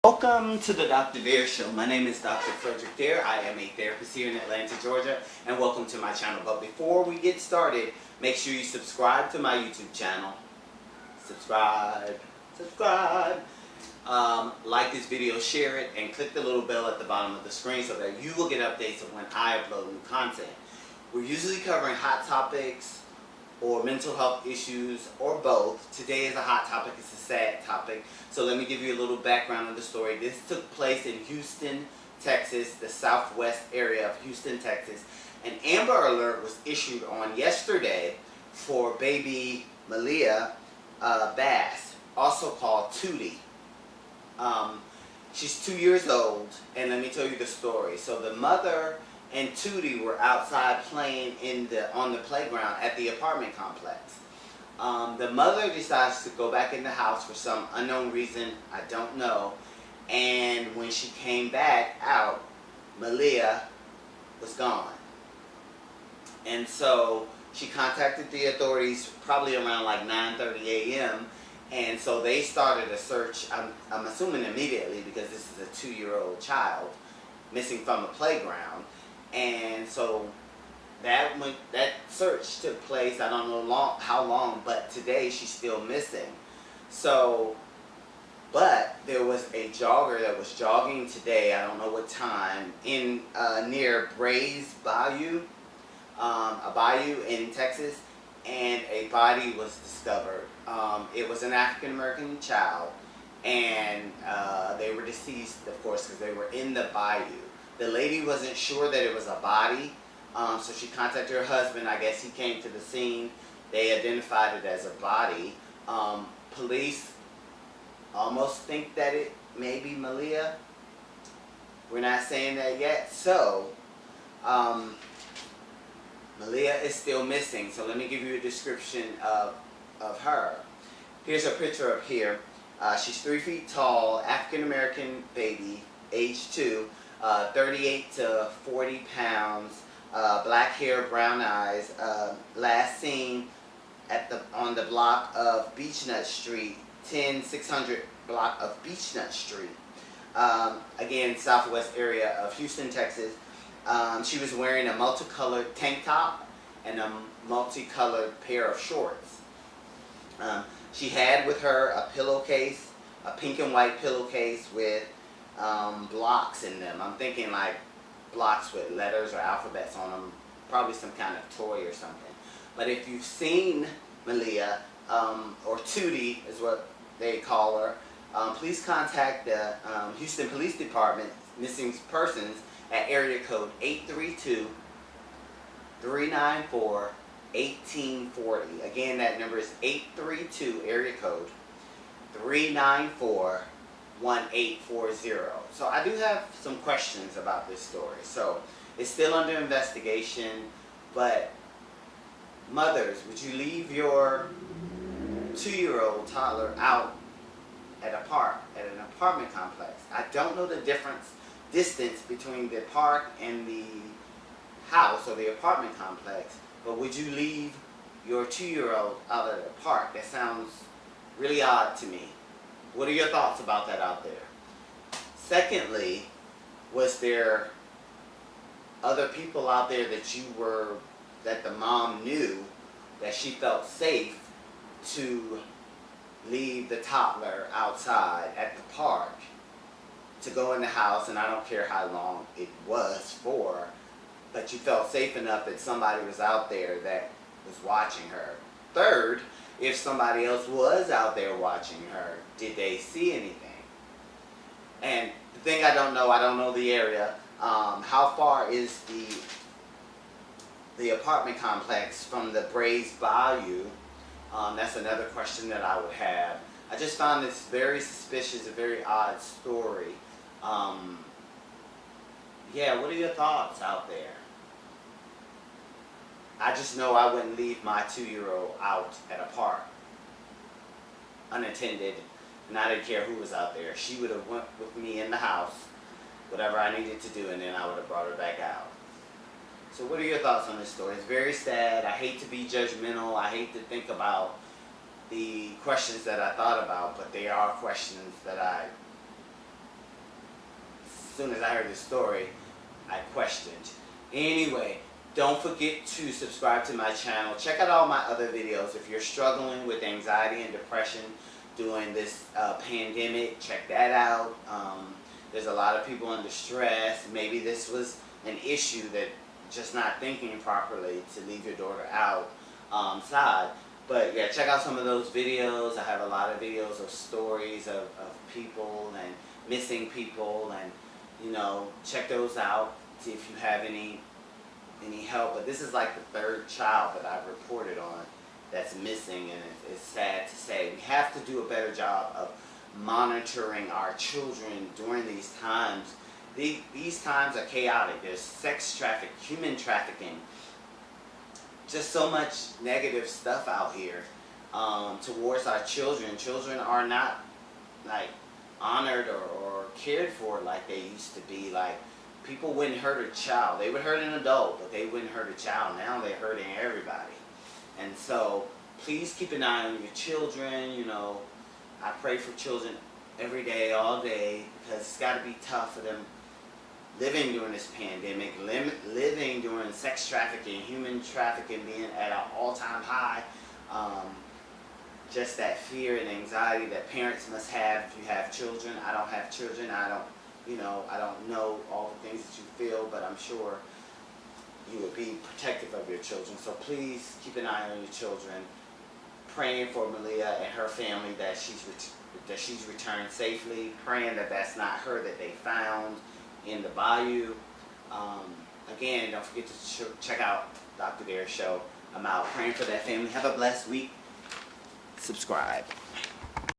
Welcome to the Dr. Dare Show. My name is Dr. Frederick Dare. I am a therapist here in Atlanta, Georgia, and welcome to my channel. But before we get started, make sure you subscribe to my YouTube channel. Subscribe. Like this video, share it, and click the little bell at the bottom of the screen so that you will get updates of when I upload new content. We're usually covering hot topics or mental health issues, or both. Today is a hot topic, it's a sad topic. So let me give you a little background of the story. This took place in Houston, Texas, the southwest area of Houston, Texas. An Amber Alert was issued on yesterday for baby Maliyah Bass, also called Tootie. She's 2 years old, and let me tell you the story. So the mother and Tootie were outside playing on the playground at the apartment complex. The mother decides to go back in the house for some unknown reason, I don't know, and when she came back out, Malia was gone. And so she contacted the authorities probably around like 9:30 a.m. and so they started a search, I'm assuming immediately, because this is a 2-year-old child missing from a playground. And so that search took place, I don't know how long, but today she's still missing. So, but there was a jogger that was jogging today, I don't know what time, in near Brays Bayou, a bayou in Texas, and a body was discovered. It was an African American child, and they were deceased, of course, because they were in the bayou. The lady wasn't sure that it was a body, so she contacted her husband. I guess he came to the scene. They identified it as a body. Police almost think that it may be Malia. We're not saying that yet. So, Malia is still missing. So let me give you a description of her. Here's a picture up here. She's 3 feet tall, African American baby, age 2. 38 to 40 pounds, black hair, brown eyes, last seen on the block of Beechnut Street, 10600 block of Beechnut Street, again, southwest area of Houston, Texas. She was wearing a multicolored tank top and a multicolored pair of shorts. She had with her a pillowcase, a pink and white pillowcase with blocks in them. I'm thinking like blocks with letters or alphabets on them, probably some kind of toy or something. But if you've seen Malia, or Tootie is what they call her, please contact the Houston Police Department Missing Persons at area code 832-394-1840. Again, that number is 832 area code 394-1840. So I do have some questions about this story. So it's still under investigation, but mothers, would you leave your 2-year-old toddler out at a park, at an apartment complex? I don't know the distance between the park and the house or the apartment complex, but would you leave your 2-year-old out at a park? That sounds really odd to me. What are your thoughts about that out there? Secondly, was there other people out there that the mom knew that she felt safe to leave the toddler outside at the park to go in the house, and I don't care how long it was for, but you felt safe enough that somebody was out there that was watching her? Third, if somebody else was out there watching her, did they see anything? And the thing I don't know the area. How far is the apartment complex from the Brays Bayou? That's another question that I would have. I just found this very suspicious, a very odd story. Yeah, what are your thoughts out there? I just know I wouldn't leave my 2-year-old out at a park unattended, and I didn't care who was out there. She would have went with me in the house, whatever I needed to do, and then I would have brought her back out. So what are your thoughts on this story? It's very sad. I hate to be judgmental. I hate to think about the questions that I thought about, but they are questions that I soon as I heard this story, I questioned. Anyway, don't forget to subscribe to my channel. Check out all my other videos. If you're struggling with anxiety and depression during this pandemic, check that out. There's a lot of people under stress. Maybe this was an issue that just not thinking properly to leave your daughter outside. But yeah, check out some of those videos. I have a lot of videos of stories of people and missing people, and you know, check those out. See if you have any help. But this is like the third child that I've reported on that's missing, and it's sad to say. We have to do a better job of monitoring our children during these times. These times are chaotic. There's sex trafficking, human trafficking, just so much negative stuff out here towards our children. Children are not like honored or cared for like they used to be. Like, people wouldn't hurt a child. They would hurt an adult, but they wouldn't hurt a child. Now they're hurting everybody. And so please keep an eye on your children. You know, I pray for children every day, all day, because it's got to be tough for them living during this pandemic, living during sex trafficking, human trafficking being at an all-time high. Just that fear and anxiety that parents must have if you have children. I don't have children. I don't know all the things that you feel, but I'm sure you would be protective of your children. So please keep an eye on your children. Praying for Malia and her family that she's returned safely. Praying that that's not her that they found in the bayou. Again, don't forget to check out Dr. Dare's show. I'm out. Praying for that family. Have a blessed week. Subscribe.